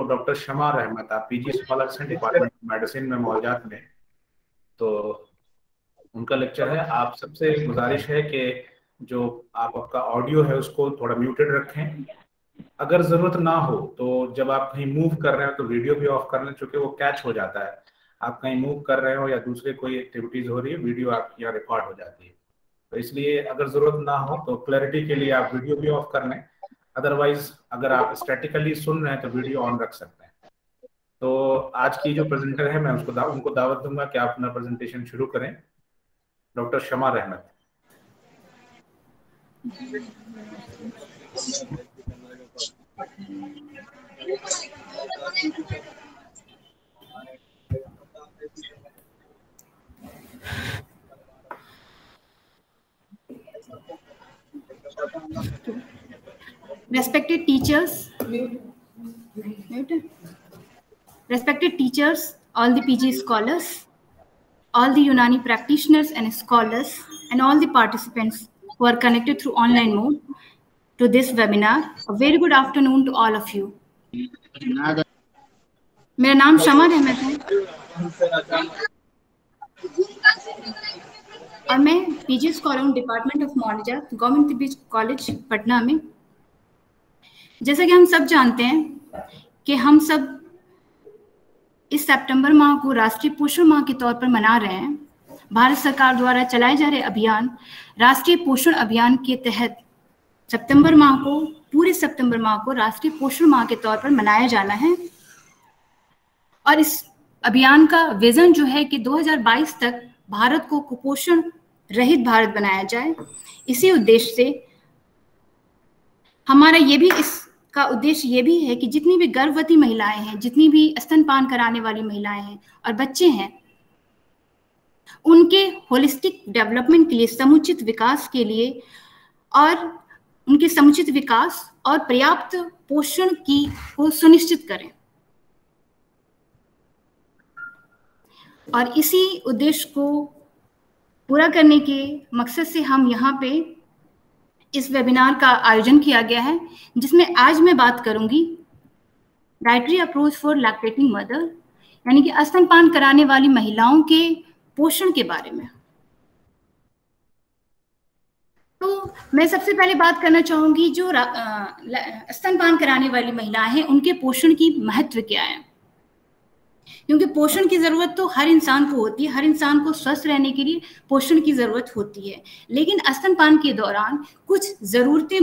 Doctor शमा रहमत, आप PG scholars हैं डिपार्टमेंट ऑफ मेडिसिन में मौजाद में, तो उनका लेक्चर है। आप सबसे गुजारिश है कि जो आप आपका ऑडियो है उसको थोड़ा म्यूटेड रखें। अगर जरूरत ना हो तो जब आप कहीं मूव कर रहे हो तो वीडियो भी ऑफ कर लें, चूंकि वो कैच हो जाता है। आप कहीं मूव कर रहे हो या दूसरे कोई एक्टिविटीज हो रही है, वीडियो आपकी यहाँ रिकॉर्ड हो जाती है। तो इसलिए अगर जरूरत ना हो तो क्लैरिटी के लिए आप वीडियो भी ऑफ कर लें। अदरवाइज अगर आप स्टैटिकली सुन रहे हैं तो वीडियो ऑन रख सकते हैं। तो आज की जो प्रेजेंटर है मैं उनको दावत दूंगा कि आप अपना प्रेजेंटेशन शुरू करें। डॉक्टर शमा रहमत। Respected teachers, all the PG scholars, all the Unani practitioners and scholars, and all the participants who are connected through online mode to this webinar. A very good afternoon to all of you. मेरा नाम शमा रहमत है और मैं PG scholar हूँ department of Maulana government तिब्बी college Patna में। जैसा कि हम सब जानते हैं कि हम सब इस सितंबर माह को राष्ट्रीय पोषण माह के तौर पर मना रहे हैं। भारत सरकार द्वारा चलाए जा रहे अभियान राष्ट्रीय पोषण अभियान के तहत पूरे सितंबर माह को राष्ट्रीय पोषण माह के तौर पर मनाया जाना है। और इस अभियान का विजन जो है कि 2022 तक भारत को कुपोषण रहित भारत बनाया जाए। इसी उद्देश्य से हमारा इसका उद्देश्य ये भी है कि जितनी भी गर्भवती महिलाएं हैं, जितनी भी स्तनपान कराने वाली महिलाएं हैं और बच्चे हैं, उनके होलिस्टिक डेवलपमेंट के लिए, समुचित विकास के लिए और उनके समुचित विकास और पर्याप्त पोषण को सुनिश्चित करें। और इसी उद्देश्य को पूरा करने के मकसद से हम यहाँ पे इस वेबिनार का आयोजन किया गया है, जिसमें आज मैं बात करूंगी dietary approach for lactating mother, यानी कि स्तनपान कराने वाली महिलाओं के पोषण के बारे में। तो मैं सबसे पहले बात करना चाहूंगी जो स्तनपान कराने वाली महिलाएं हैं, उनके पोषण की महत्व क्या है। क्योंकि पोषण की जरूरत तो हर इंसान को होती है, हर इंसान को स्वस्थ रहने के लिए पोषण की जरूरत होती है। लेकिन स्तनपान के दौरान कुछ जरूरतें,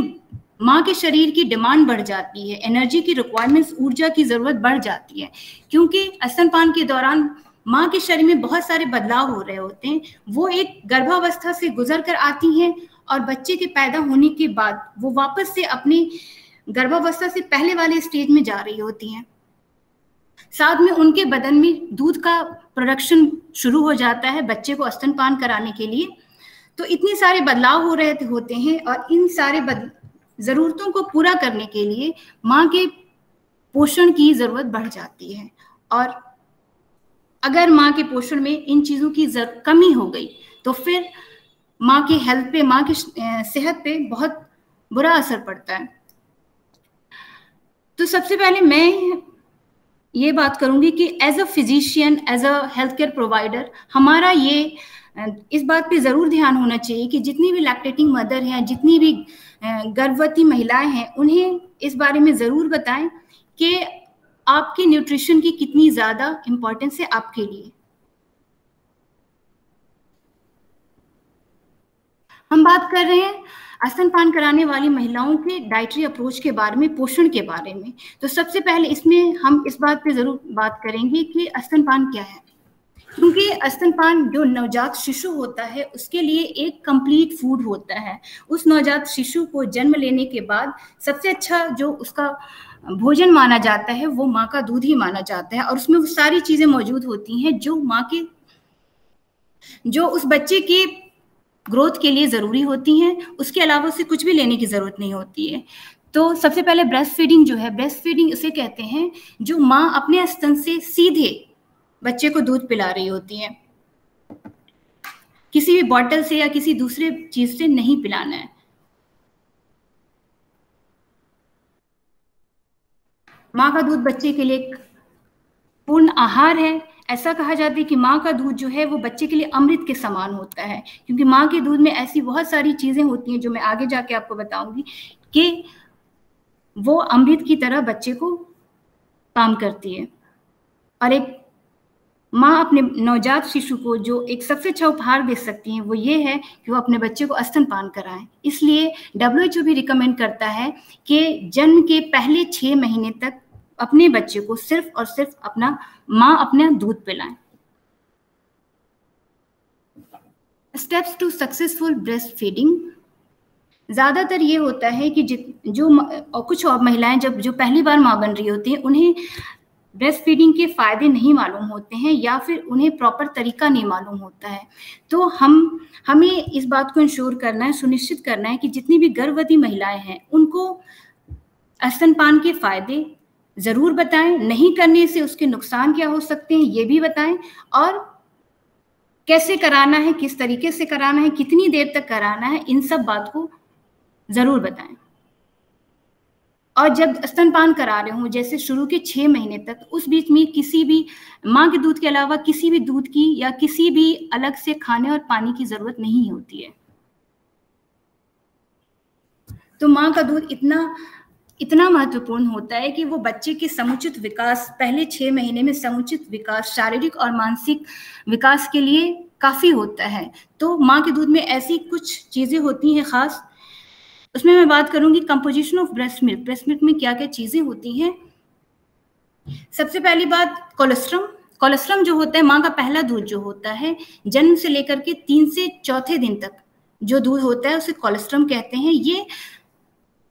माँ के शरीर की डिमांड बढ़ जाती है, एनर्जी की रिक्वायरमेंट्स, ऊर्जा की जरूरत बढ़ जाती है। क्योंकि स्तनपान के दौरान माँ के शरीर में बहुत सारे बदलाव हो रहे होते हैं। वो एक गर्भावस्था से गुजर कर आती हैं और बच्चे के पैदा होने के बाद वो वापस से अपनी गर्भावस्था से पहले वाले स्टेज में जा रही होती हैं। साथ में उनके बदन में दूध का प्रोडक्शन शुरू हो जाता है बच्चे को स्तनपान कराने के लिए। तो इतने सारे बदलाव हो रहे होते हैं और इन सारे जरूरतों को पूरा करने के लिए माँ के पोषण की जरूरत बढ़ जाती है। और अगर माँ के पोषण में इन चीजों की कमी हो गई तो फिर माँ के हेल्थ पे, माँ की सेहत पे बहुत बुरा असर पड़ता है। तो सबसे पहले मैं ये बात करूंगी कि as a physician, as a health care provider, हमारा इस बात पे जरूर ध्यान होना चाहिए कि जितनी भी लैक्टेटिंग मदर हैं, जितनी भी गर्भवती महिलाएं हैं, उन्हें इस बारे में जरूर बताएं कि आपकी न्यूट्रिशन की कितनी ज्यादा इंपॉर्टेंस है आपके लिए। हम बात कर रहे हैं स्तनपान कराने वाली महिलाओं के डाइटरी अप्रोच के बारे में, पोषण के बारे में। तो सबसे पहले इसमें हम इस बात पे जरूर बात करेंगे कि स्तनपान क्या है। क्योंकि स्तनपान जो नवजात शिशु होता है उसके लिए एक कंप्लीट फूड होता है। उस नवजात शिशु को जन्म लेने के बाद सबसे अच्छा जो उसका भोजन माना जाता है वो माँ का दूध ही माना जाता है। और उसमें वो सारी चीजें मौजूद होती हैं जो उस बच्चे के ग्रोथ के लिए जरूरी होती हैं। उसके अलावा उसे कुछ भी लेने की जरूरत नहीं होती है। तो सबसे पहले ब्रेस्ट फीडिंग जो है, ब्रेस्ट फीडिंग उसे कहते हैं जो माँ अपने स्तन से सीधे बच्चे को दूध पिला रही होती है, किसी भी बॉटल से या किसी दूसरे चीज से नहीं पिलाना है। माँ का दूध बच्चे के लिए एक पूर्ण आहार है। ऐसा कहा जाता है कि माँ का दूध जो है वो बच्चे के लिए अमृत के समान होता है, क्योंकि माँ के दूध में ऐसी बहुत सारी चीजें होती हैं जो मैं आगे जाके आपको बताऊंगी कि वो अमृत की तरह बच्चे को काम करती है। और एक माँ अपने नवजात शिशु को जो एक सबसे अच्छा उपहार दे सकती है वो ये है कि वो अपने बच्चे को स्तनपान कराएं। इसलिए WHO भी रिकमेंड करता है कि जन्म के पहले 6 महीने तक अपने बच्चे को सिर्फ और सिर्फ अपना दूध पिलाएं। Steps to successful breast feeding. ज्यादातर ये होता है कि कुछ और महिलाएं जो पहली बार माँ बन रही होती हैं उन्हें ब्रेस्ट फीडिंग के फायदे नहीं मालूम होते हैं या फिर उन्हें प्रॉपर तरीका नहीं मालूम होता है। तो हमें इस बात को इंश्योर करना है, सुनिश्चित करना है कि जितनी भी गर्भवती महिलाएं हैं उनको स्तनपान के फायदे जरूर बताएं, नहीं करने से उसके नुकसान क्या हो सकते हैं ये भी बताएं, और कैसे कराना है, किस तरीके से कराना है, कितनी देर तक कराना है, इन सब बात को जरूर बताएं। और जब स्तनपान करा रहे हों, जैसे शुरू के 6 महीने तक, उस बीच में किसी भी माँ के दूध के अलावा किसी भी दूध की या किसी भी अलग से खाने और पानी की जरूरत नहीं होती है। तो माँ का दूध इतना महत्वपूर्ण होता है कि वो बच्चे के समुचित विकास, पहले 6 महीने में समुचित विकास, शारीरिक और मानसिक विकास के लिए काफी होता है। तो माँ के दूध में ऐसी कुछ चीजें होती हैं खास, उसमें मैं बात करूंगी composition of breast milk. Breast milk में क्या क्या चीजें होती हैं। सबसे पहली बात कोलेस्ट्रम जो होता है, माँ का पहला दूध जो होता है, जन्म से लेकर के 3 से 4थे दिन तक जो दूध होता है उसे कोलेस्ट्रम कहते हैं। ये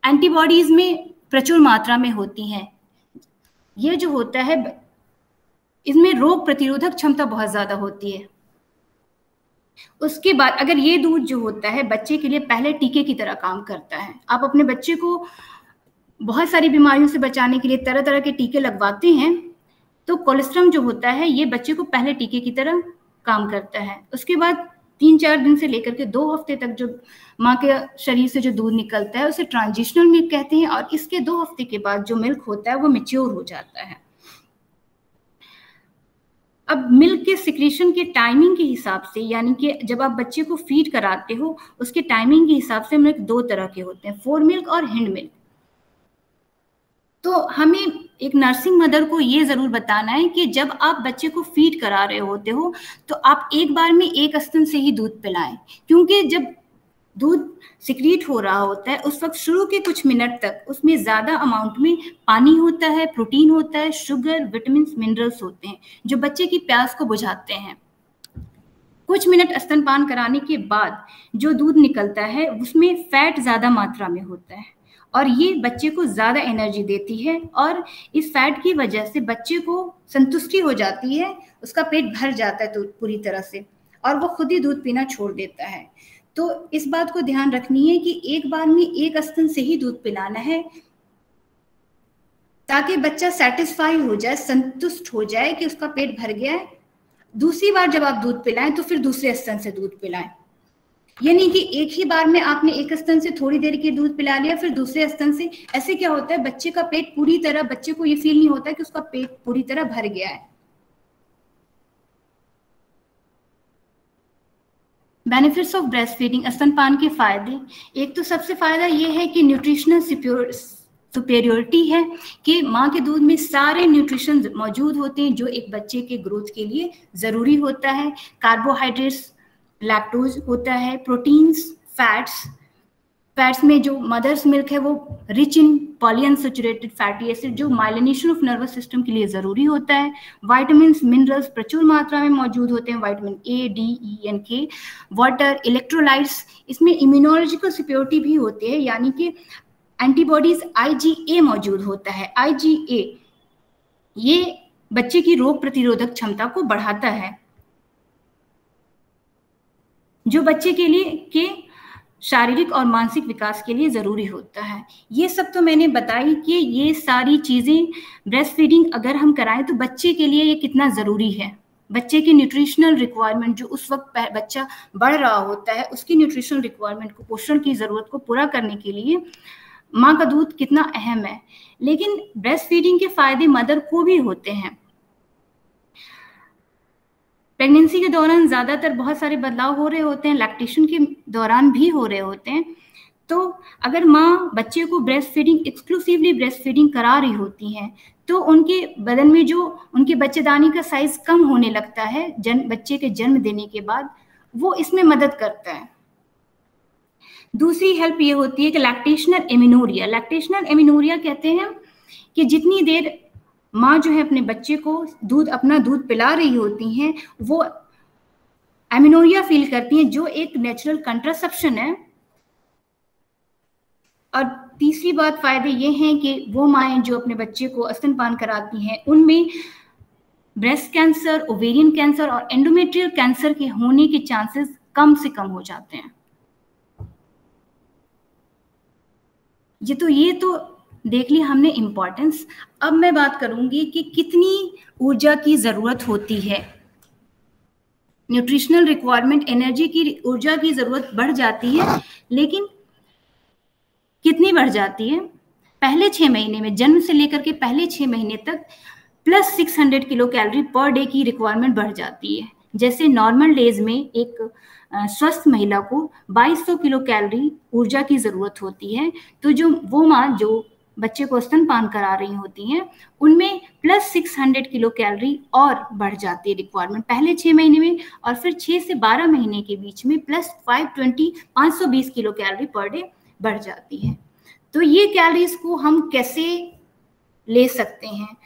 एंटीबॉडीज में प्रचुर मात्रा में होती हैं। ये जो होता है इसमें रोग प्रतिरोधक क्षमता बहुत ज्यादा होती है। उसके बाद अगर ये दूध जो होता है बच्चे के लिए पहले टीके की तरह काम करता है। आप अपने बच्चे को बहुत सारी बीमारियों से बचाने के लिए तरह तरह के टीके लगवाते हैं, तो कोलेस्ट्रम जो होता है ये बच्चे को पहले टीके की तरह काम करता है। उसके बाद 3-4 दिन से लेकर के 2 हफ्ते तक जो माँ के शरीर से जो दूध निकलता है उसे ट्रांजिशनल मिल्क कहते हैं, और इसके 2 हफ्ते के बाद जो मिल्क होता है वो मैच्योर हो जाता है। अब मिल्क के सिक्रीशन के टाइमिंग के हिसाब से, यानी कि जब आप बच्चे को फीड कराते हो उसके टाइमिंग के हिसाब से मिल्क 2 तरह के होते हैं, फोर मिल्क और हिंड मिल्क। तो हमें एक नर्सिंग मदर को ये जरूर बताना है कि जब आप बच्चे को फीड करा रहे होते हो तो आप एक बार में एक स्तन से ही दूध पिलाएं, क्योंकि जब दूध सिक्रीट हो रहा होता है उस वक्त शुरू के कुछ मिनट तक उसमें ज्यादा अमाउंट में पानी होता है, प्रोटीन होता है, शुगर, विटामिन, मिनरल्स होते हैं जो बच्चे की प्यास को बुझाते हैं। कुछ मिनट स्तनपान कराने के बाद जो दूध निकलता है उसमें फैट ज्यादा मात्रा में होता है और ये बच्चे को ज्यादा एनर्जी देती है, और इस फैट की वजह से बच्चे को संतुष्टि हो जाती है, उसका पेट भर जाता है तो पूरी तरह से, और वो खुद ही दूध पीना छोड़ देता है। तो इस बात को ध्यान रखनी है कि एक बार में एक स्तन से ही दूध पिलाना है ताकि बच्चा सेटिस्फाई हो जाए, संतुष्ट हो जाए कि उसका पेट भर गया है। दूसरी बार जब आप दूध पिलाएं तो फिर दूसरे स्तन से दूध पिलाएं। ये नहीं कि एक ही बार में आपने एक स्तन से थोड़ी देर के दूध पिला लिया फिर दूसरे स्तन से। ऐसे क्या होता है, बच्चे का पेट पूरी तरह, बच्चे को ये फील नहीं होता कि उसका पेट पूरी तरह भर गया है। बेनिफिट्स ऑफ ब्रेस्ट फीडिंग, स्तनपान के फायदे। एक तो सबसे फायदा ये है कि न्यूट्रिशनल सुपेरियोरिटी है कि माँ के दूध में सारे न्यूट्रिशन मौजूद होते हैं जो एक बच्चे के ग्रोथ के लिए जरूरी होता है। कार्बोहाइड्रेट्स, लैक्टोज होता है, प्रोटीन्स, फैट्स में जो मदर्स मिल्क है वो rich in polyunsaturated fatty acid जो माइलिनेशन ऑफ नर्वस सिस्टम के लिए जरूरी होता है। विटामिन, मिनरल्स प्रचुर मात्रा में मौजूद होते हैं, vitamin A, D, E and के। वाटर, इलेक्ट्रोलाइट्स, इसमें इम्यूनोलॉजिकल सिक्योरिटी भी होती है, यानी कि एंटीबॉडीज IgA मौजूद होता है। IgA ये बच्चे की रोग प्रतिरोधक क्षमता को बढ़ाता है जो बच्चे के लिए के शारीरिक और मानसिक विकास के लिए जरूरी होता है। ये सब तो मैंने बताई कि ये सारी चीजें ब्रेस्ट फीडिंग अगर हम कराएं तो बच्चे के लिए ये कितना जरूरी है। बच्चे की न्यूट्रिशनल रिक्वायरमेंट जो उस वक्त बच्चा बढ़ रहा होता है उसकी न्यूट्रिशनल रिक्वायरमेंट को, पोषण की जरूरत को पूरा करने के लिए माँ का दूध कितना अहम है, लेकिन ब्रेस्ट फीडिंग के फायदे मदर को भी होते हैं। प्रेगनेंसी के दौरान ज्यादातर बहुत सारे बदलाव हो रहे होते हैं, लैक्टेशन के दौरान भी हो रहे होते हैं। तो अगर माँ बच्चे को breast feeding, exclusively breast feeding करा रही होती हैं, तो उनके बदन में जो उनके बच्चेदानी का साइज कम होने लगता है बच्चे के जन्म देने के बाद, वो इसमें मदद करता है। दूसरी हेल्प ये होती है कि लैक्टेशनल एमिनोरिया। लैक्टेशनल एमिनोरिया कहते हैं कि जितनी देर माँ जो है अपने बच्चे को अपना दूध पिला रही होती हैं, वो एमिनोरिया फील करती हैं, जो एक नेचुरल कंट्रासेप्शन है। और तीसरी बात, फायदे ये हैं कि वो माएँ जो अपने बच्चे को स्तनपान कराती हैं, उनमें ब्रेस्ट कैंसर, ओवेरियन कैंसर और एंडोमेट्रियल कैंसर के होने के चांसेस कम से कम हो जाते हैं। ये तो देख लिया हमने इम्पोर्टेंस। अब मैं बात करूंगी कि कितनी ऊर्जा की जरूरत होती है। न्यूट्रिशनल रिक्वायरमेंट, एनर्जी की, ऊर्जा की जरूरत बढ़ जाती है, लेकिन कितनी बढ़ जाती है? पहले 6 महीने में, जन्म से लेकर के पहले 6 महीने तक plus 600 kilo calorie per day की रिक्वायरमेंट बढ़ जाती है। जैसे नॉर्मल डेज में एक स्वस्थ महिला को 2200 किलो कैलोरी ऊर्जा की जरूरत होती है, तो वो माँ जो बच्चे को स्तनपान करा रही होती हैं, उनमें प्लस 600 किलो कैलोरी और बढ़ जाती है रिक्वायरमेंट पहले 6 महीने में, और फिर 6 से 12 महीने के बीच में plus 520 kilo calorie per day बढ़ जाती है। तो ये कैलोरीज को हम कैसे ले सकते हैं?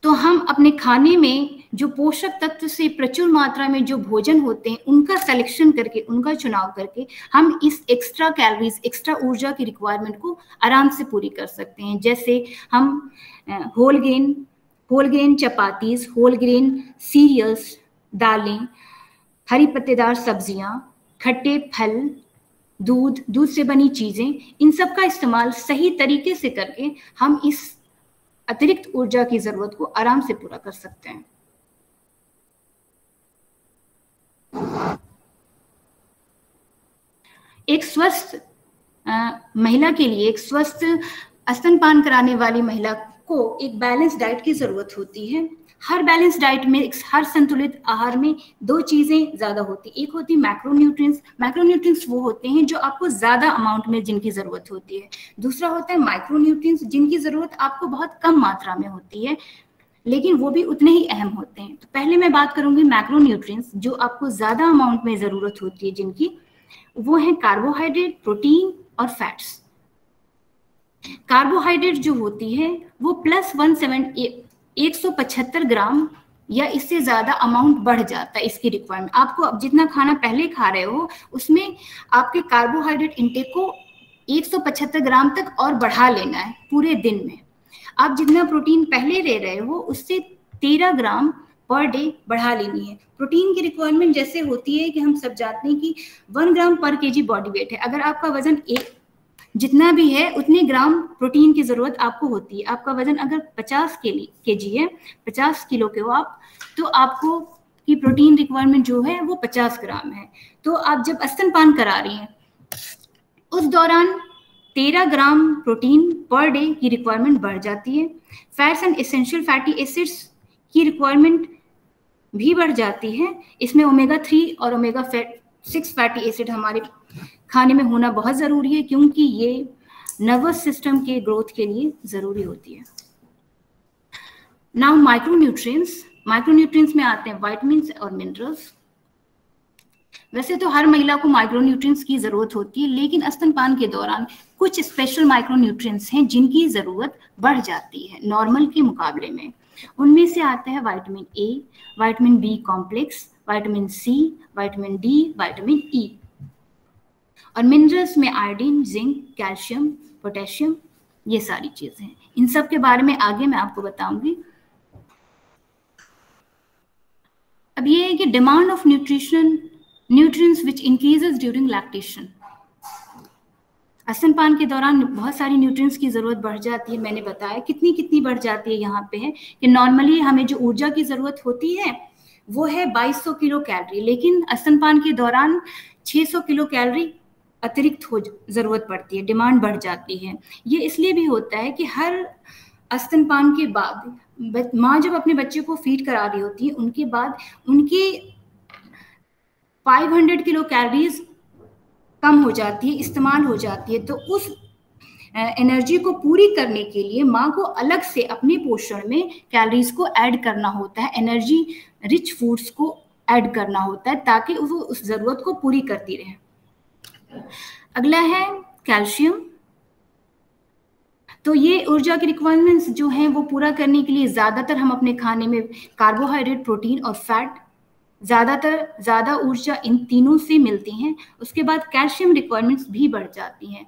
तो हम अपने खाने में जो पोषक तत्व से प्रचुर मात्रा में जो भोजन होते हैं, उनका सिलेक्शन करके, उनका चुनाव करके हम इस एक्स्ट्रा कैलोरीज, एक्स्ट्रा ऊर्जा की रिक्वायरमेंट को आराम से पूरी कर सकते हैं। जैसे हम whole grain chapatis, whole grain cereals, दालें, हरी पत्तेदार सब्जियां, खट्टे फल, दूध से बनी चीजें, इन सब का इस्तेमाल सही तरीके से करके हम इस अतिरिक्त ऊर्जा की जरूरत को आराम से पूरा कर सकते हैं। एक स्वस्थ महिला के लिए, एक स्वस्थ स्तनपान कराने वाली महिला को एक बैलेंस डाइट की जरूरत होती है। हर बैलेंस डाइट में, हर संतुलित आहार में 2 चीजें ज्यादा होती। एक होती मैक्रोन्यूट्रिएंट्स। मैक्रोन्यूट्रिएंट्स वो होते हैं जो आपको ज्यादा अमाउंट में जिनकी जरूरत होती है। दूसरा होता है माइक्रोन्यूट्रिएंट्स, जिनकी जरूरत आपको बहुत कम मात्रा में होती है, लेकिन वो भी उतने ही अहम होते हैं। तो पहले मैं बात करूंगी मैक्रोन्यूट्रिएंट्स, जो आपको ज्यादा अमाउंट में जरूरत होती है जिनकी, वो है कार्बोहाइड्रेट, प्रोटीन और फैट्स। कार्बोहाइड्रेट जो होती है वो प्लस 175 ग्राम या इससे ज्यादा अमाउंट बढ़ जाता है इसकी रिक्वायरमेंट। आपको अब जितना खाना पहले खा रहे हो, उसमें आपके कार्बोहाइड्रेट इंटेक को 175 ग्राम तक और बढ़ा लेना है पूरे दिन में। आप जितना प्रोटीन पहले ले रहे हो, उससे 13 ग्राम पर डे बढ़ा लेनी है। प्रोटीन की रिक्वायरमेंट जैसे होती है कि हम सब जानते हैं कि 1 ग्राम पर केजी बॉडी वेट है। अगर आपका वजन जितना भी है, उतने ग्राम प्रोटीन की जरूरत आपको होती है। आपका वजन अगर 50 केजी है, 50 किलो के हो आप, तो आपको की प्रोटीन रिक्वायरमेंट जो है वो 50 ग्राम है। तो आप जब स्तनपान करा रही हैं, उस दौरान 13 ग्राम प्रोटीन पर डे की रिक्वायरमेंट बढ़ जाती है। Fats and essential fatty acids की रिक्वायरमेंट भी बढ़ जाती है। इसमें ओमेगा 3 और ओमेगा 6 फैटी एसिड हमारे खाने में होना बहुत जरूरी है, क्योंकि ये नर्वस सिस्टम के ग्रोथ के लिए जरूरी होती है। नाउ माइक्रोन्यूट्रिएंट्स में आते हैं विटामिन्स और मिनरल्स। वैसे तो हर महिला को माइक्रोन्यूट्रिएंट्स की जरूरत होती है, लेकिन स्तनपान के दौरान कुछ स्पेशल माइक्रोन्यूट्रिएंट्स हैं जिनकी जरूरत बढ़ जाती है नॉर्मल के मुकाबले में। उनमें से आता है vitamin A, vitamin B complex, vitamin C, vitamin D, vitamin E. और मिनरल्स में आयोडीन, जिंक, कैल्शियम, पोटेशियम, ये सारी चीजें हैं। इन सब के बारे में आगे मैं आपको बताऊंगी। अब ये है कि demand of nutrients which increases during lactation. स्तनपान के दौरान बहुत सारी न्यूट्रिएंट्स की जरूरत बढ़ जाती है। मैंने बताया कितनी बढ़ जाती है। यहाँ पे है कि नॉर्मली हमें जो ऊर्जा की जरूरत होती है वो है 2200 किलो कैलोरी, लेकिन स्तनपान के दौरान 600 किलो कैलोरी अतिरिक्त हो ज़रूरत पड़ती है, डिमांड बढ़ जाती है। ये इसलिए भी होता है कि हर स्तनपान के बाद माँ जब अपने बच्चे को फीड करा रही होती है, उनके बाद उनकी 500 किलो कैलोरीज कम हो जाती है, इस्तेमाल हो जाती है। तो उस एनर्जी को पूरी करने के लिए माँ को अलग से अपने पोषण में कैलोरीज को ऐड करना होता है, एनर्जी रिच फूड्स को ऐड करना होता है, ताकि वो उस ज़रूरत को पूरी करती रहे। अगला है कैल्शियम। तो ये ऊर्जा की रिक्वायरमेंट्स जो हैं वो पूरा करने के लिए ज़्यादातर हम अपने खाने में कार्बोहाइड्रेट, प्रोटीन और फैट, ज़्यादा ऊर्जा इन तीनों से मिलती हैं। उसके बाद कैल्शियम रिक्वायरमेंट्स भी बढ़ जाती हैं।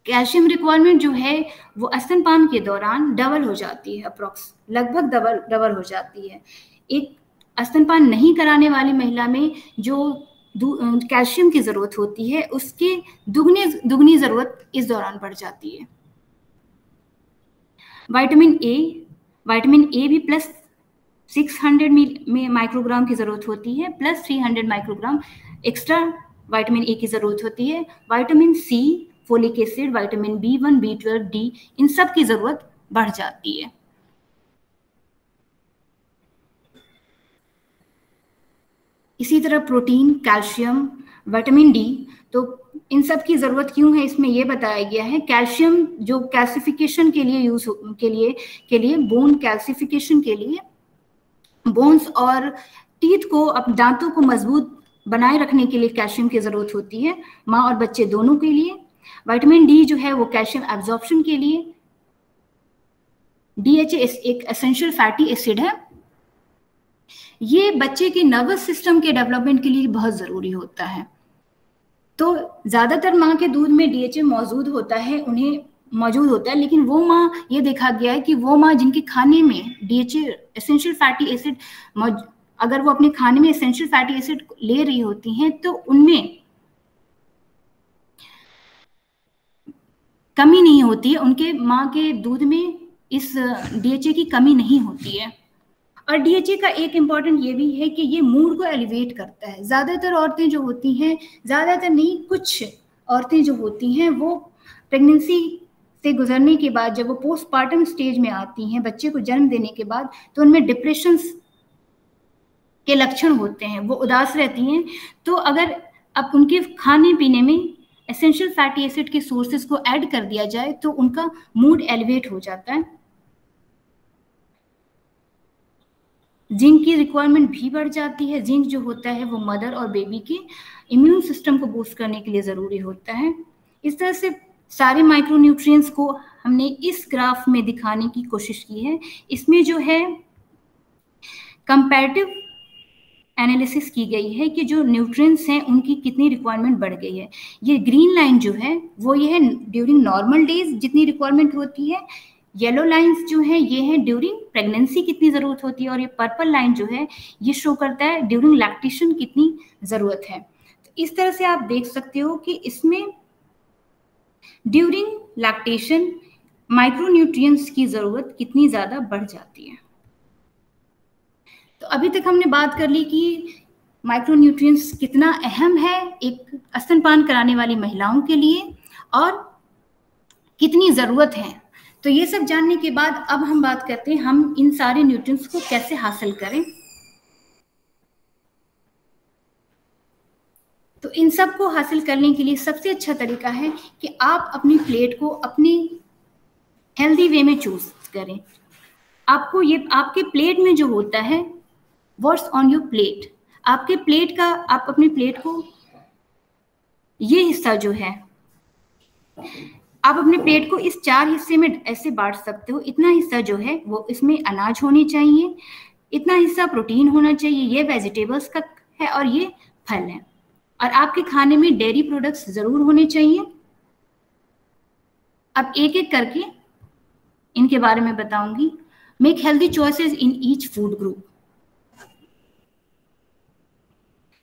कैल्शियम रिक्वायरमेंट जो है वो स्तनपान के दौरान डबल हो जाती है, अप्रॉक्स लगभग डबल हो जाती है। एक स्तनपान नहीं कराने वाली महिला में जो कैल्शियम की ज़रूरत होती है, उसके दुगनी ज़रूरत इस दौरान बढ़ जाती है। विटामिन ए भी प्लस 600 माइक्रोग्राम की ज़रूरत होती है, plus 300 microgram extra vitamin A की ज़रूरत होती है। Vitamin C, folic acid, vitamin B1, B12, D, इन सब की ज़रूरत बढ़ जाती है। इसी तरह प्रोटीन, कैल्शियम, विटामिन डी, तो इन सब की ज़रूरत क्यों है इसमें ये बताया गया है। कैल्शियम जो कैल्सिफिकेशन के लिए बोन कैल्सिफिकेशन के लिए, बोन्स और टीथ को, दांतों को मजबूत बनाए रखने के लिए कैल्शियम की ज़रूरत होती है, माँ और बच्चे दोनों के लिए। विटामिन डी जो है वो कैल्शियम एब्जॉर्प्शन के लिए। DHA एक एसेंशियल फैटी एसिड है, ये बच्चे के नर्वस सिस्टम के डेवलपमेंट के लिए बहुत ज़रूरी होता है। तो ज़्यादातर माँ के दूध में DHA मौजूद होता है, लेकिन वो माँ, ये देखा गया है कि वो माँ जिनके खाने में DHA एसेंशियल फैटी एसिड, अगर वो अपने खाने में एसेंशियल फैटी एसिड ले रही होती हैं तो उनमें कमी नहीं होती है, उनके माँ के दूध में इस DHA की कमी नहीं होती है। और DHA का एक इम्पॉर्टेंट ये भी है कि ये मूड को एलिवेट करता है। ज़्यादातर औरतें जो होती हैं, ज़्यादातर नहीं, कुछ औरतें जो होती हैं वो प्रेगनेंसी से गुजरने के बाद जब वो पोस्टपार्टम स्टेज में आती हैं, बच्चे को जन्म देने के बाद, तो उनमें डिप्रेशन के लक्षण होते हैं, वो उदास रहती हैं। तो अगर अब उनके खाने पीने में एसेंशियल फैटी एसिड के सोर्सेज को ऐड कर दिया जाए तो उनका मूड एलिवेट हो जाता है। जिंक की रिक्वायरमेंट भी बढ़ जाती है। जिंक जो होता है वो मदर और बेबी के इम्यून सिस्टम को बूस्ट करने के लिए ज़रूरी होता है। इस तरह से सारे माइक्रोन्यूट्रिएंट्स को हमने इस ग्राफ में दिखाने की कोशिश की है। इसमें जो है कंपैरेटिव एनालिसिस की गई है कि जो न्यूट्रिएंट्स हैं उनकी कितनी रिक्वायरमेंट बढ़ गई है। ये ग्रीन लाइन जो है वो ये है ड्यूरिंग नॉर्मल डेज जितनी रिक्वायरमेंट होती है, येलो लाइंस जो है ये है ड्यूरिंग प्रेगनेंसी कितनी ज़रूरत होती है, और ये पर्पल लाइन जो है ये शो करता है ड्यूरिंग लैक्टेशन कितनी ज़रूरत है। तो इस तरह से आप देख सकते हो कि इसमें ड्यूरिंग लैक्टेशन माइक्रोन्यूट्रिएंट्स की ज़रूरत कितनी ज़्यादा बढ़ जाती है। तो अभी तक हमने बात कर ली कि माइक्रोन्यूट्रिएंट्स कितना अहम है एक स्तनपान कराने वाली महिलाओं के लिए और कितनी ज़रूरत है। तो ये सब जानने के बाद अब हम बात करते हैं हम इन सारे न्यूट्रिएंट्स को कैसे हासिल करें। तो इन सब को हासिल करने के लिए सबसे अच्छा तरीका है कि आप अपनी प्लेट को अपनी हेल्दी वे में चूज करें। आपको ये आपके प्लेट में जो होता है, व्हाट्स ऑन योर प्लेट, आपके प्लेट का, आप अपनी प्लेट को ये हिस्सा जो है, आप अपने प्लेट को इस 4 हिस्से में ऐसे बांट सकते हो। इतना हिस्सा जो है वो इसमें अनाज होने चाहिए, इतना हिस्सा प्रोटीन होना चाहिए, ये वेजिटेबल्स का है और ये फल है, और आपके खाने में डेयरी प्रोडक्ट्स जरूर होने चाहिए। अब एक एक करके इनके बारे में बताऊंगी। Make healthy choices in each food group.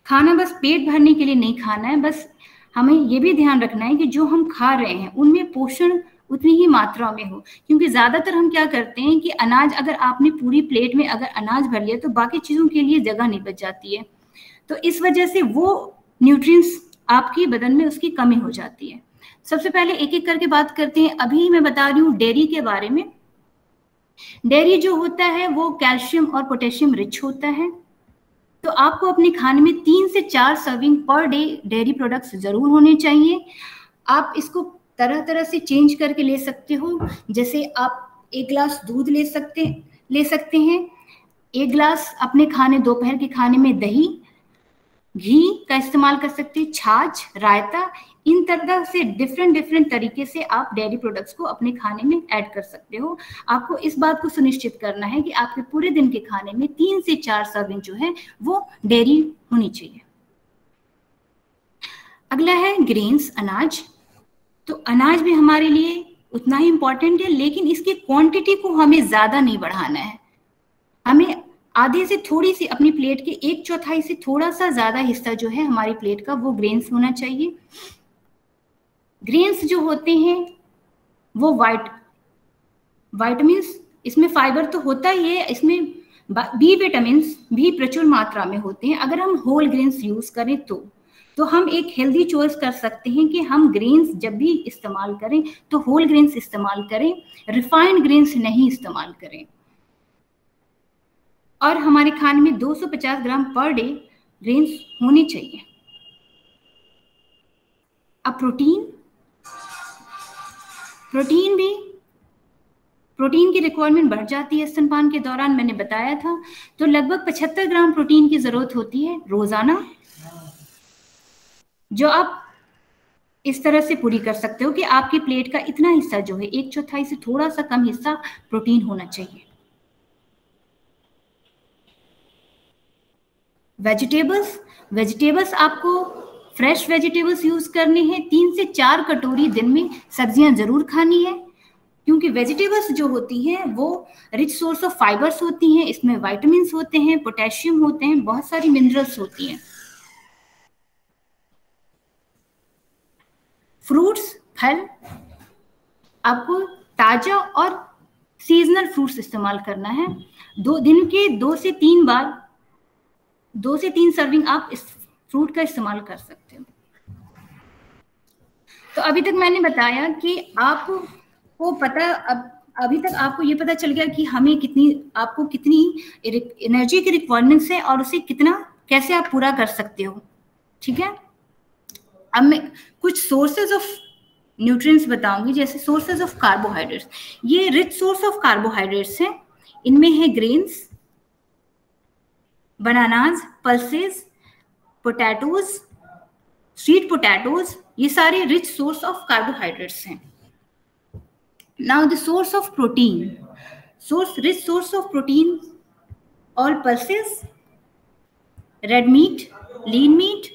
खाना बस पेट भरने के लिए नहीं खाना है, बस हमें ये भी ध्यान रखना है कि जो हम खा रहे हैं उनमें पोषण उतनी ही मात्रा में हो। क्योंकि ज्यादातर हम क्या करते हैं कि अनाज, अगर आपने पूरी प्लेट में अगर अनाज भर लिया तो बाकी चीजों के लिए जगह नहीं बच जाती है। तो इस वजह से वो न्यूट्रिएंट्स आपके बदन में उसकी कमी हो जाती है। सबसे पहले एक एक करके बात करते हैं। अभी मैं बता रही हूँ डेयरी के बारे में। डेयरी जो होता है वो कैल्शियम और पोटेशियम रिच होता है, तो आपको अपने खाने में 3 से 4 serving per day dairy products जरूर होने चाहिए। आप इसको तरह तरह से चेंज करके ले सकते हो, जैसे आप 1 गिलास दूध ले सकते हैं, 1 गिलास अपने खाने दोपहर के खाने में दही, घी का इस्तेमाल कर सकते हैं, छाछ, रायता, इन तरह से डिफरेंट तरीके से आप डेयरी प्रोडक्ट्स को अपने खाने में ऐड कर सकते हो। आपको इस बात को सुनिश्चित करना है कि आपके पूरे दिन के खाने में 3 से 4 सर्विंग जो है वो डेयरी होनी चाहिए। अगला है ग्रेन्स, अनाज। तो अनाज भी हमारे लिए उतना ही इंपॉर्टेंट है, लेकिन इसकी क्वांटिटी को हमें ज्यादा नहीं बढ़ाना है। हमें आधे से थोड़ी सी अपनी प्लेट के 1/4 से थोड़ा सा ज्यादा हिस्सा जो है हमारी प्लेट का वो ग्रेन्स होना चाहिए। ग्रेन्स जो होते हैं वो वाइटामिन्स, इसमें फाइबर तो होता ही है, इसमें बी विटामिन्स भी प्रचुर मात्रा में होते हैं। अगर हम होल ग्रेन्स यूज करें तो हम एक हेल्दी चॉइस कर सकते हैं कि हम ग्रेन्स जब भी इस्तेमाल करें तो होल ग्रेन्स इस्तेमाल करें, रिफाइंड ग्रेन्स नहीं इस्तेमाल करें। और हमारे खाने में 250 ग्राम पर डे ग्रेन्स होने चाहिए। अब प्रोटीन की रिक्वायरमेंट बढ़ जाती है स्तनपान के दौरान, मैंने बताया था। तो लगभग 75 ग्राम प्रोटीन की जरूरत होती है रोजाना, जो आप इस तरह से पूरी कर सकते हो कि आपकी प्लेट का इतना हिस्सा जो है 1/4 से थोड़ा सा कम हिस्सा प्रोटीन होना चाहिए। वेजिटेबल्स आपको फ्रेश वेजिटेबल्स यूज करने हैं। 3 से 4 कटोरी दिन में सब्जियां जरूर खानी है, क्योंकि वेजिटेबल्स जो होती हैं वो रिच सोर्स ऑफ फाइबर्स होती हैं। इसमें विटामिन्स होते हैं, पोटेशियम होते हैं, बहुत सारी मिनरल्स होती हैं। फ्रूट्स, फल, आपको ताजा और सीजनल फ्रूट्स इस्तेमाल करना है। दिन के 2 से 3 सर्विंग आप इस फ्रूट का इस्तेमाल कर सकते हो। तो अभी तक मैंने बताया कि आपको पता, अभी तक आपको ये पता चल गया कि आपको कितनी एनर्जी की रिक्वायरमेंट्स है और उसे कैसे आप पूरा कर सकते हो। ठीक है, अब मैं कुछ सोर्सेज ऑफ न्यूट्रिएंट्स बताऊंगी, जैसे सोर्सेज ऑफ कार्बोहाइड्रेट्स। ये रिच सोर्स ऑफ कार्बोहाइड्रेट्स हैं। इनमें है grains, bananas, pulses, potatoes, sweet potatoes, ये सारे रिच सोर्स ऑफ कार्बोहाइड्रेट्स हैं। Now the source of protein, rich source of protein, all pulses, red meat, lean meat,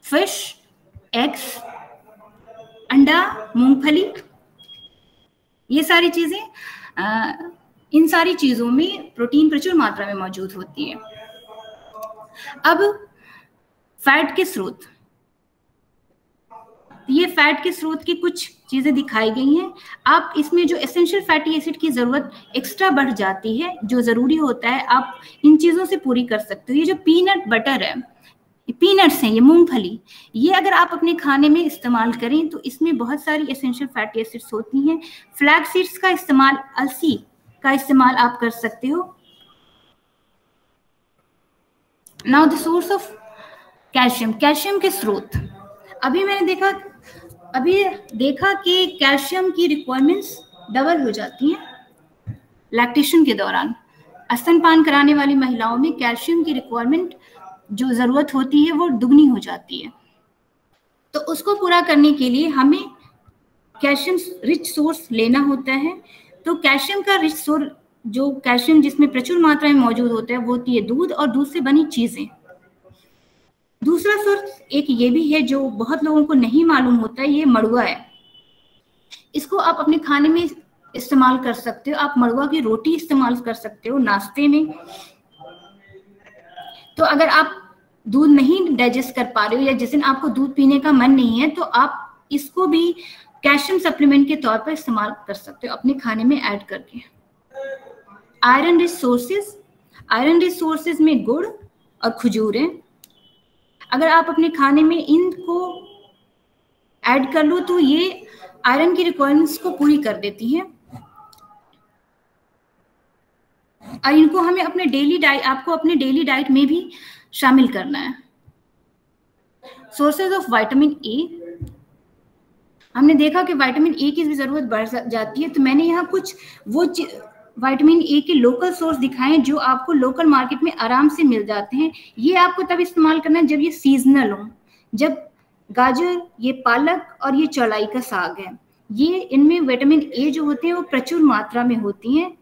fish, eggs, अंडा, मूंगफली, ये सारी चीजें, इन सारी चीजों में प्रोटीन प्रचुर मात्रा में मौजूद होती है। अब फैट के स्रोत, ये फैट के स्रोत की कुछ चीजें दिखाई गई हैं। आप इसमें जो एसेंशियल फैटी एसिड की जरूरत एक्स्ट्रा बढ़ जाती है, जो जरूरी होता है, आप इन चीजों से पूरी कर सकते हो। ये जो पीनट बटर है, पीनट्स हैं, ये मूंगफली, ये अगर आप अपने खाने में इस्तेमाल करें तो इसमें बहुत सारी एसेंशियल फैटी एसिड्स होती हैं। फ्लैक्स सीड्स का इस्तेमाल, अलसी का इस्तेमाल आप कर सकते हो। Now the source of calcium के स्रोत। अभी मैंने देखा कि कैल्शियम की रिक्वायरमेंट्स डबल हो जाती हैं लैक्टेशन के दौरान। स्तनपान कराने वाली महिलाओं में कैल्शियम की रिक्वायरमेंट जो जरूरत होती है वो दुगनी हो जाती है। तो उसको पूरा करने के लिए हमें कैल्शियम रिच सोर्स लेना होता है। तो कैल्शियम का रिच सोर्स, जो कैल्शियम जिसमें प्रचुर मात्रा में मौजूद होता है, वो होती है दूध और दूध से बनी चीजें। दूसरा सोर्स एक ये भी है जो बहुत लोगों को नहीं मालूम होता है, ये मड़ुआ है। इसको आप अपने खाने में इस्तेमाल कर सकते हो। आप मड़ुआ की रोटी इस्तेमाल कर सकते हो नाश्ते में। तो अगर आप दूध नहीं डाइजेस्ट कर पा रहे हो या जिस दिन आपको दूध पीने का मन नहीं है, तो आप इसको भी कैल्शियम सप्लीमेंट के तौर पर इस्तेमाल कर सकते हो अपने खाने में ऐड करके। आयरन रिच सोर्सेज में गुड़ और खजूर है। अगर आप अपने खाने में इनको ऐड कर लो तो ये आयरन की रिक्वायरमेंट्स को पूरी कर देती हैं। और इनको हमें अपने डेली डाइट, आपको अपने डेली डाइट में भी शामिल करना है। सोर्सेज ऑफ विटामिन ए, हमने देखा कि विटामिन ए की भी जरूरत बढ़ जाती है, तो मैंने यहाँ कुछ वो विटामिन ए के लोकल सोर्स दिखाएं जो आपको लोकल मार्केट में आराम से मिल जाते हैं। ये आपको तब इस्तेमाल करना है जब ये सीजनल हो, जब गाजर, ये पालक और ये चौलाई का साग है, ये इनमें विटामिन ए जो होते हैं वो प्रचुर मात्रा में होती हैं,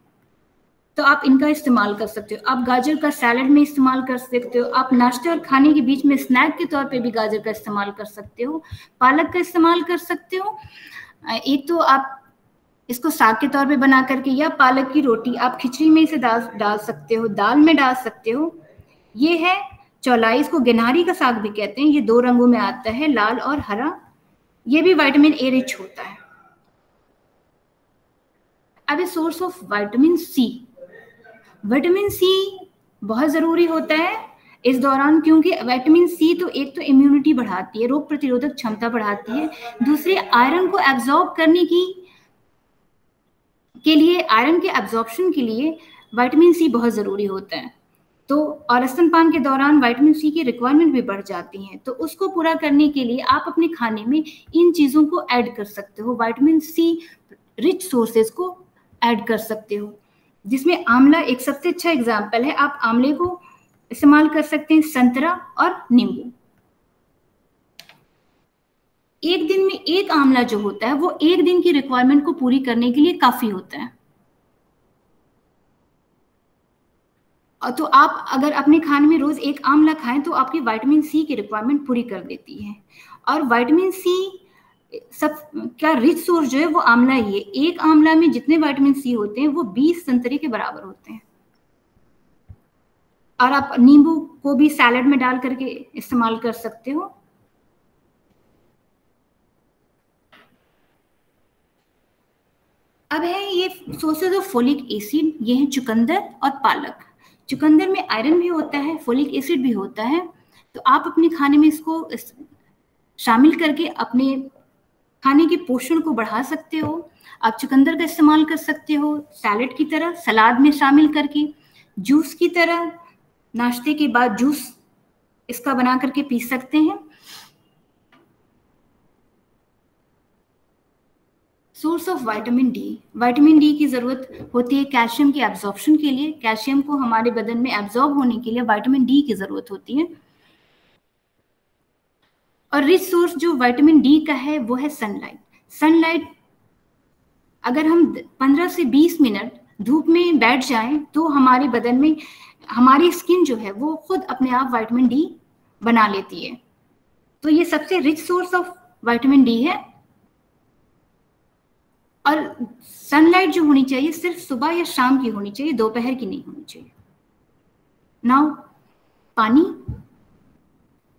तो आप इनका इस्तेमाल कर सकते हो। आप गाजर का सैलड में इस्तेमाल कर सकते हो, आप नाश्ते और खाने के बीच में स्नैक के तौर पे भी गाजर का इस्तेमाल कर सकते हो, पालक का इस्तेमाल कर सकते हो। एक तो आप इसको साग के तौर पे बना करके, या पालक की रोटी आप खिचड़ी में इसे डाल सकते हो, दाल में डाल सकते हो। ये है चौलाई, इसको गेनहारी का साग भी कहते हैं, ये 2 रंगों में आता है, लाल और हरा। ये भी विटामिन ए रिच होता है। अब ये source of vitamin C, vitamin C बहुत जरूरी होता है इस दौरान, क्योंकि विटामिन सी तो एक तो इम्यूनिटी बढ़ाती है, रोग प्रतिरोधक क्षमता बढ़ाती है, दूसरी आयरन को एब्जॉर्ब करने के लिए, आयरन के एब्जॉर्प्शन के लिए विटामिन सी बहुत जरूरी होता है। तो और स्तनपान के दौरान विटामिन सी की रिक्वायरमेंट भी बढ़ जाती है, तो उसको पूरा करने के लिए आप अपने खाने में इन चीजों को ऐड कर सकते हो, विटामिन सी रिच सोर्सेज को ऐड कर सकते हो, जिसमें आंवला एक सबसे अच्छा एग्जाम्पल है। आप आंवले को इस्तेमाल कर सकते हैं, संतरा और नींबू। एक दिन में एक आंवला जो होता है वो एक दिन की रिक्वायरमेंट को पूरी करने के लिए काफी होता है। तो आप अगर अपने खाने में रोज एक आंवला खाएं तो आपकी विटामिन सी की रिक्वायरमेंट पूरी कर देती है। और विटामिन सी सब क्या रिच सोर्स जो है वो आंवला ही है। एक आंवला में जितने विटामिन सी होते हैं वो 20 संतरे के बराबर होते हैं। और आप नींबू को भी सैलेड में डाल करके इस्तेमाल कर सकते हो। अब है ये सोर्सेज ऑफ फोलिक एसिड, ये है चुकंदर और पालक। चुकंदर में आयरन भी होता है, फोलिक एसिड भी होता है, तो आप अपने खाने में इसको शामिल करके अपने खाने के पोषण को बढ़ा सकते हो। आप चुकंदर का इस्तेमाल कर सकते हो सैलेड की तरह, सलाद में शामिल करके, जूस की तरह, नाश्ते के बाद जूस इसका बना करके पी सकते हैं। Source of vitamin D, vitamin D की जरूरत होती है कैल्शियम के एब्जॉर्प्शन के लिए। कैल्शियम को हमारे बदन में एब्जॉर्ब होने के लिए विटामिन डी की जरूरत होती है। और रिच सोर्स जो विटामिन डी का है वो है सनलाइट। सनलाइट अगर हम 15 से 20 मिनट धूप में बैठ जाएं तो हमारे बदन में हमारी स्किन जो है वो खुद अपने आप विटामिन डी बना लेती है। तो ये सबसे rich source of vitamin D है। और सनलाइट जो होनी चाहिए सिर्फ सुबह या शाम की होनी चाहिए, दोपहर की नहीं होनी चाहिए। नाउ पानी,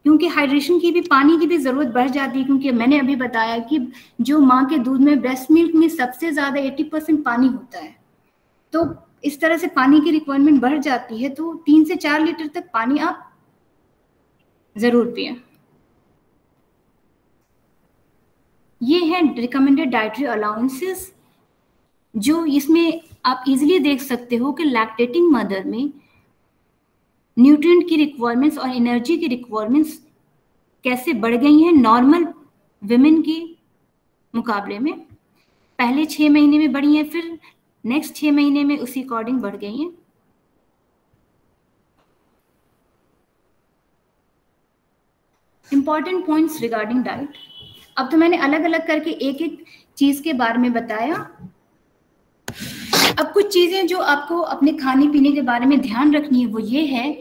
क्योंकि हाइड्रेशन की भी, पानी की भी जरूरत बढ़ जाती है, क्योंकि मैंने अभी बताया कि जो माँ के दूध में, ब्रेस्ट मिल्क में सबसे ज्यादा 80% पानी होता है। तो इस तरह से पानी की रिक्वायरमेंट बढ़ जाती है, तो 3 से 4 लीटर तक पानी आप जरूर पिए। ये है रिकमेंडेड डाइटरी अलाउंसेस, जो इसमें आप इजीली देख सकते हो कि लैक्टेटिंग मदर में न्यूट्रिएंट की रिक्वायरमेंट्स और एनर्जी की रिक्वायरमेंट्स कैसे बढ़ गई हैं नॉर्मल विमेन के मुकाबले में। पहले 6 महीने में बढ़ी हैं, फिर नेक्स्ट 6 महीने में उसी अकॉर्डिंग बढ़ गई हैं। Important points regarding diet. अब तो मैंने अलग अलग करके एक एक चीज के बारे में बताया। अब कुछ चीजें जो आपको अपने खाने पीने के बारे में ध्यान रखनी है वो ये है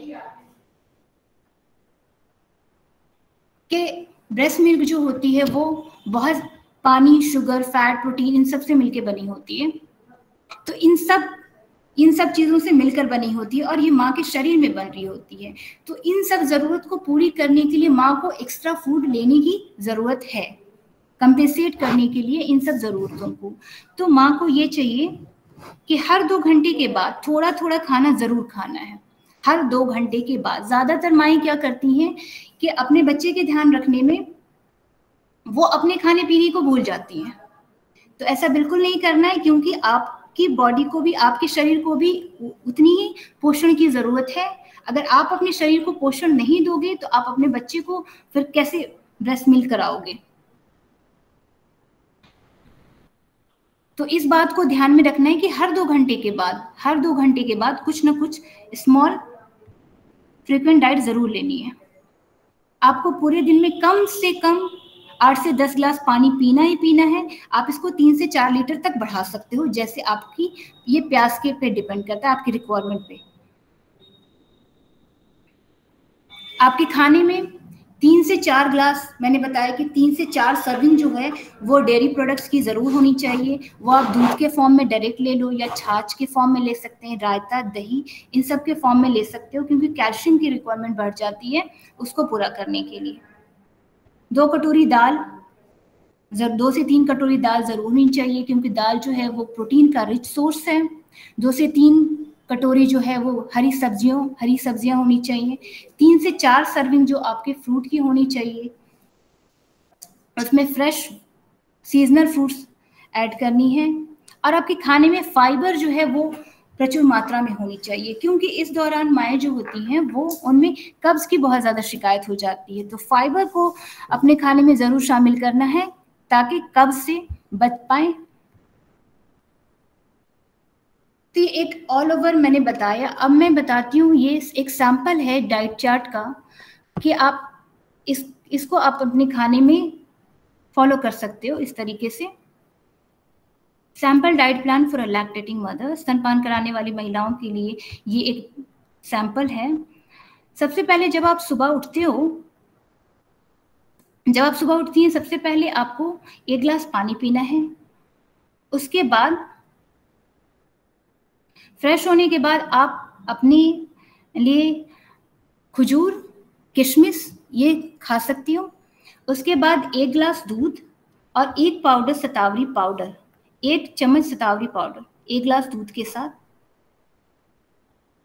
कि ब्रेस्ट मिल्क जो होती है वो बहुत पानी, शुगर, फैट, प्रोटीन इन सब से मिलकर बनी होती है। तो इन सब चीजों से मिलकर बनी होती है और ये माँ के शरीर में बन रही होती है। तो इन सब जरूरत को पूरी करने के लिए माँ को एक्स्ट्रा फूड लेने की जरूरत है, कंपेंसेट करने के लिए इन सब जरूरतों को। तो माँ को ये चाहिए कि हर 2 घंटे के बाद थोड़ा थोड़ा खाना जरूर खाना है, हर 2 घंटे के बाद। ज्यादातर माएँ क्या करती हैं कि अपने बच्चे के ध्यान रखने में वो अपने खाने पीने को भूल जाती हैं। तो ऐसा बिल्कुल नहीं करना है, क्योंकि आपकी बॉडी को भी, आपके शरीर को भी उतनी ही पोषण की जरूरत है। अगर आप अपने शरीर को पोषण नहीं दोगे तो आप अपने बच्चे को फिर कैसे ब्रेस्ट मिल्क कराओगे। तो इस बात को ध्यान में रखना है कि हर 2 घंटे के बाद कुछ ना कुछ स्मॉल फ्रीक्वेंट डाइट जरूर लेनी है। आपको पूरे दिन में कम से कम 8 से 10 ग्लास पानी पीना ही पीना है। आप इसको 3 से 4 लीटर तक बढ़ा सकते हो, जैसे आपकी, ये प्यास के पे डिपेंड करता है, आपकी रिक्वायरमेंट पे। आपके खाने में 3 से 4 ग्लास, मैंने बताया कि 3 से 4 सर्विंग जो है वो डेयरी प्रोडक्ट्स की जरूर होनी चाहिए। वो आप दूध के फॉर्म में डायरेक्ट ले लो या छाछ के फॉर्म में ले सकते हैं, रायता, दही, इन सब के फॉर्म में ले सकते हो, क्योंकि कैल्शियम की रिक्वायरमेंट बढ़ जाती है उसको पूरा करने के लिए। 2 कटोरी दाल, 2 से 3 कटोरी दाल जरूर होनी चाहिए, क्योंकि दाल जो है वो प्रोटीन का रिच सोर्स है। 2 से 3 कटोरी जो है वो हरी सब्जियां होनी चाहिए। 3 से 4 सर्विंग जो आपके फ्रूट की होनी चाहिए, उसमें फ्रेश सीजनल फ्रूट्स ऐड करनी है। और आपके खाने में फाइबर जो है वो प्रचुर मात्रा में होनी चाहिए, क्योंकि इस दौरान माएँ जो होती हैं वो, उनमें कब्ज की बहुत ज़्यादा शिकायत हो जाती है। तो फाइबर को अपने खाने में ज़रूर शामिल करना है ताकि कब्ज से बच पाए। तो एक ऑल ओवर मैंने बताया। अब मैं बताती हूँ, ये एक सैंपल है डाइट चार्ट का, कि आप इसको आप अपने खाने में फॉलो कर सकते हो इस तरीके से। Sample diet plan for a lactating mother, स्तनपान कराने वाली महिलाओं के लिए ये एक सैंपल है। सबसे पहले जब आप सुबह उठती हैं, सबसे पहले आपको 1 गिलास पानी पीना है। उसके बाद फ्रेश होने के बाद आप अपने लिए खजूर, किशमिश ये खा सकती हो। उसके बाद 1 गिलास दूध और 1 पाउडर शतावरी पाउडर, 1 चम्मच शतावरी पाउडर 1 गिलास दूध के साथ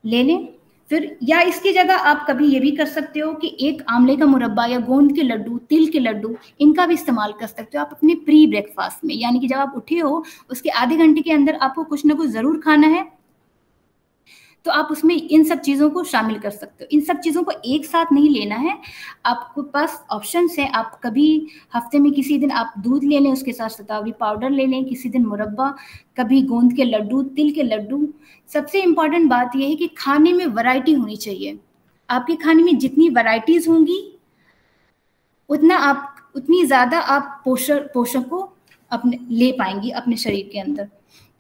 ले लें। फिर या इसकी जगह आप कभी ये भी कर सकते हो कि 1 आंवले का मुरब्बा या गोंद के लड्डू, तिल के लड्डू, इनका भी इस्तेमाल कर सकते हो आप अपने प्री ब्रेकफास्ट में। यानी कि जब आप उठे हो उसके आधे घंटे के अंदर आपको कुछ ना कुछ जरूर खाना है, तो आप उसमें इन सब चीज़ों को शामिल कर सकते हो। इन सब चीज़ों को एक साथ नहीं लेना है, आपके पास ऑप्शंस है। आप कभी हफ्ते में किसी दिन आप दूध ले लें, उसके साथ शतावरी पाउडर ले लें, किसी दिन मुरब्बा, कभी गोंद के लड्डू, तिल के लड्डू। सबसे इम्पॉर्टेंट बात यह है कि खाने में वैरायटी होनी चाहिए। आपके खाने में जितनी वैरायटीज होंगी उतनी ज़्यादा आप पोषक को अपने ले पाएंगी अपने शरीर के अंदर।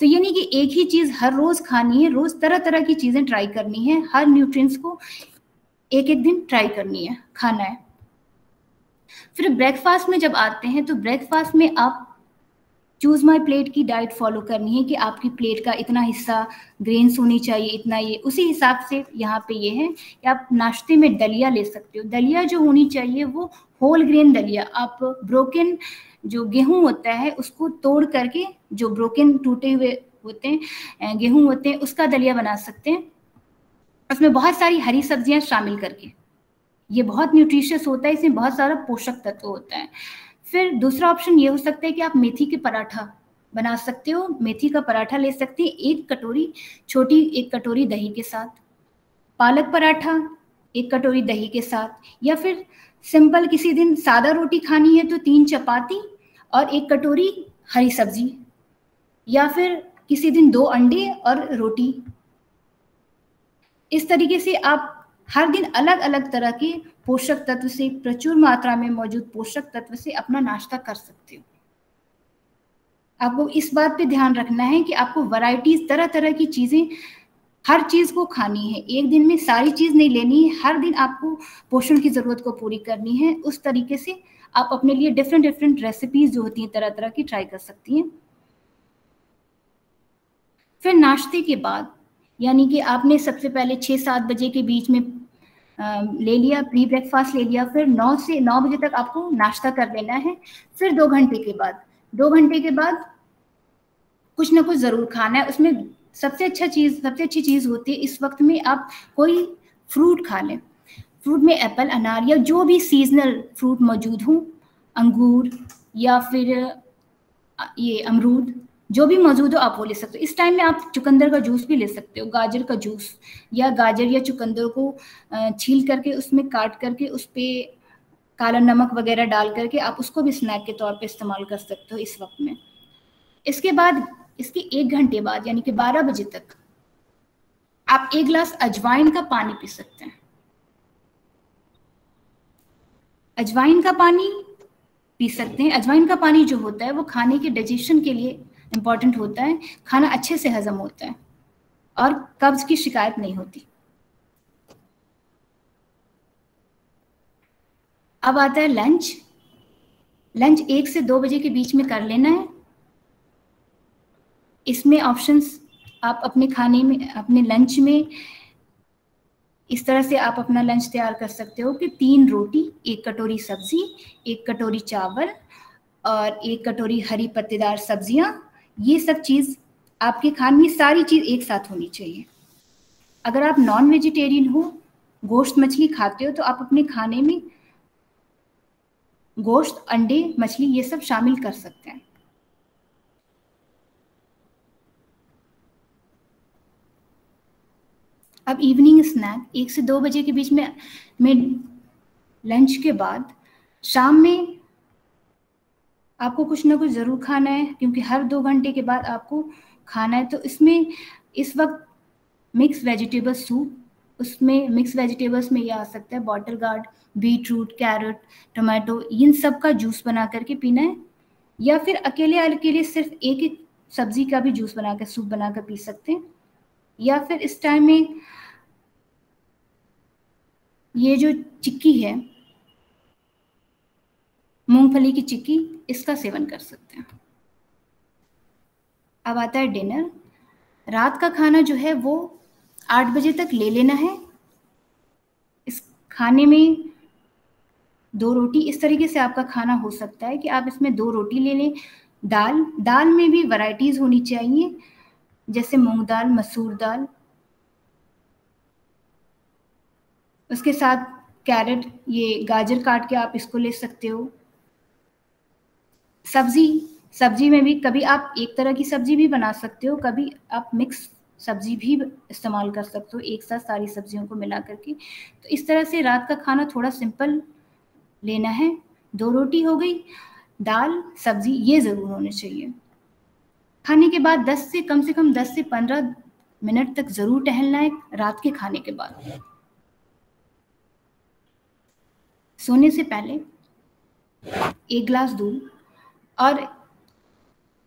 तो ये नहीं कि एक ही चीज़ हर रोज़ खानी है, रोज़ तरह तरह की चीज़ें ट्राई करनी है, हर न्यूट्रिएंट्स को एक एक दिन ट्राई करनी है, खाना है। फिर ब्रेकफास्ट में जब आते हैं तो ब्रेकफास्ट में आप चूज माई प्लेट की डाइट फॉलो करनी है कि आपकी प्लेट का इतना हिस्सा ग्रेन्स होनी चाहिए, इतना ये, उसी हिसाब से यहाँ पे ये है कि आप नाश्ते में दलिया ले सकते हो। दलिया जो होनी चाहिए वो होल ग्रेन दलिया। आप ब्रोकन जो गेहूं होता है उसको तोड़ करके, जो ब्रोकन टूटे हुए होते हैं गेहूं होते हैं, उसका दलिया बना सकते हैं। उसमें बहुत सारी हरी सब्जियां शामिल करके, ये बहुत न्यूट्रिशियस होता है, इसमें बहुत सारा पोषक तत्व होता है। फिर दूसरा ऑप्शन ये हो सकता है कि आप मेथी के पराठा बना सकते हो। मेथी का पराठा ले सकते हैं 1 कटोरी, छोटी 1 कटोरी दही के साथ। पालक पराठा 1 कटोरी दही के साथ, या फिर सिंपल किसी दिन सादा रोटी खानी है तो 3 चपाती और 1 कटोरी हरी सब्जी, या फिर किसी दिन 2 अंडे और रोटी। इस तरीके से आप हर दिन अलग अलग तरह के पोषक तत्व से, प्रचुर मात्रा में मौजूद पोषक तत्व से अपना नाश्ता कर सकते हो। आपको इस बात पे ध्यान रखना है कि आपको वैरायटीज, तरह तरह की चीजें, हर चीज को खानी है। एक दिन में सारी चीज नहीं लेनी है, हर दिन आपको पोषण की जरूरत को पूरी करनी है। उस तरीके से आप अपने लिए डिफरेंट रेसिपीज जो होती हैं तरह तरह की ट्राई कर सकती हैं। फिर नाश्ते के बाद, यानी कि आपने सबसे पहले 6-7 बजे के बीच में ले लिया, प्री ब्रेकफास्ट ले लिया, फिर 9 से 9 बजे तक आपको नाश्ता कर लेना है। फिर 2 घंटे के बाद कुछ ना कुछ जरूर खाना है। उसमें सबसे अच्छी चीज होती है इस वक्त में आप कोई फ्रूट खा लें। फ्रूट में एप्पल, अनार या जो भी सीजनल फ्रूट मौजूद हो, अंगूर या फिर ये अमरूद, जो भी मौजूद हो आप वो ले सकते हो। इस टाइम में आप चुकंदर का जूस भी ले सकते हो, गाजर का जूस, या गाजर या चुकंदर को छील करके उसमें काट करके उस पर काला नमक वगैरह डाल करके आप उसको भी स्नैक के तौर पे इस्तेमाल कर सकते हो इस वक्त में। इसके बाद, इसके 1 घंटे बाद यानी कि 12 बजे तक आप 1 गिलास अजवाइन का पानी पी सकते हैं। अजवाइन का पानी पी सकते हैं। अजवाइन का पानी जो होता है वो खाने के डाइजेशन के लिए इम्पॉर्टेंट होता है, खाना अच्छे से हजम होता है और कब्ज की शिकायत नहीं होती। अब आता है लंच। लंच 1 से 2 बजे के बीच में कर लेना है। इसमें ऑप्शंस आप अपने खाने में, अपने लंच में इस तरह से आप अपना लंच तैयार कर सकते हो कि 3 रोटी, 1 कटोरी सब्जी, 1 कटोरी चावल और 1 कटोरी हरी पत्तेदार सब्जियां। ये सब चीज़ आपके खाने में, सारी चीज़ एक साथ होनी चाहिए। अगर आप नॉन वेजिटेरियन हो, गोश्त मछली खाते हो, तो आप अपने खाने में गोश्त, अंडे, मछली ये सब शामिल कर सकते हैं। अब इवनिंग स्नैक 1 से 2 बजे के बीच में लंच के बाद शाम में आपको कुछ ना कुछ ज़रूर खाना है, क्योंकि हर 2 घंटे के बाद आपको खाना है। तो इसमें इस वक्त मिक्स वेजिटेबल सूप, उसमें मिक्स वेजिटेबल्स में ये आ सकता है bottle gourd, beetroot, carrot, tomato, इन सब का जूस बना करके पीना है, या फिर अकेले अकेले सिर्फ एक सब्जी का भी जूस बनाकर, सूप बनाकर पी सकते हैं। या फिर इस टाइम में ये जो चिक्की है, मूंगफली की चिक्की, इसका सेवन कर सकते हैं। अब आता है डिनर। रात का खाना जो है वो 8 बजे तक ले लेना है। इस खाने में 2 रोटी, इस तरीके से आपका खाना हो सकता है कि आप इसमें 2 रोटी ले लें। दाल में भी वैरायटीज होनी चाहिए, जैसे मूंग दाल, मसूर दाल, उसके साथ कैरेट, ये गाजर काट के आप इसको ले सकते हो। सब्जी में भी कभी आप एक तरह की सब्जी भी बना सकते हो, कभी आप मिक्स सब्जी भी इस्तेमाल कर सकते हो, एक साथ सारी सब्जियों को मिला करके। तो इस तरह से रात का खाना थोड़ा सिंपल लेना है। 2 रोटी हो गई, दाल, सब्जी ये ज़रूर होने चाहिए। खाने के बाद 10 से 15 मिनट तक ज़रूर टहलना है रात के खाने के बाद। सोने से पहले 1 गिलास दूध और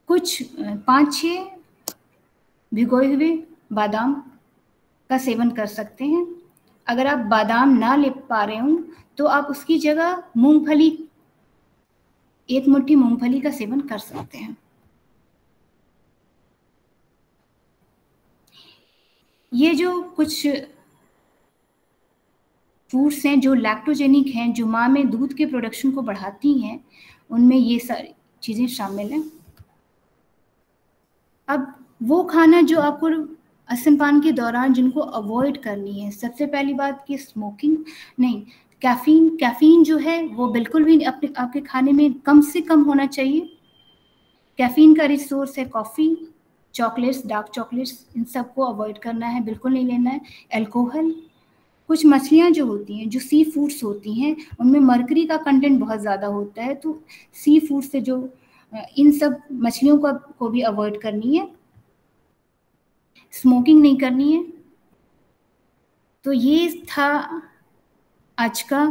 कुछ 5-6 भिगोए हुए बादाम का सेवन कर सकते हैं। अगर आप बादाम ना ले पा रहे हो तो आप उसकी जगह मूंगफली, 1 मुट्ठी मूंगफली का सेवन कर सकते हैं। ये जो कुछ फूड्स हैं जो लैक्टोजेनिक हैं, जो माँ में दूध के प्रोडक्शन को बढ़ाती हैं, उनमें ये सारी चीज़ें शामिल हैं। अब वो खाना जो आपको स्तनपान के दौरान जिनको अवॉइड करनी है, सबसे पहली बात कि स्मोकिंग नहीं, कैफीन जो है वो बिल्कुल भी आपके खाने में कम से कम होना चाहिए। कैफीन का रिच सोर्स है कॉफ़ी, चॉकलेट्स, डार्क चॉकलेट्स, इन सबको अवॉइड करना है, बिल्कुल नहीं लेना है। अल्कोहल, कुछ मछलियाँ जो होती हैं, जो सी फूड्स होती हैं, उनमें मर्करी का कंटेंट बहुत ज़्यादा होता है, तो सी फूड से जो इन सब मछलियों को भी अवॉइड करनी है। स्मोकिंग नहीं करनी है। तो ये था आज का,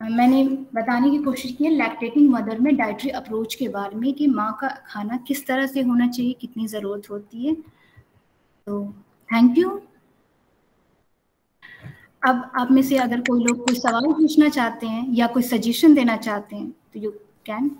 मैंने बताने की कोशिश की है लैक्टेटिंग मदर में डाइटरी अप्रोच के बारे में, कि माँ का खाना किस तरह से होना चाहिए, कितनी ज़रूरत होती है। तो थैंक यू। अब आप में से अगर कोई लोग कोई सवाल पूछना चाहते हैं या कोई सजेशन देना चाहते हैं तो यू कैन।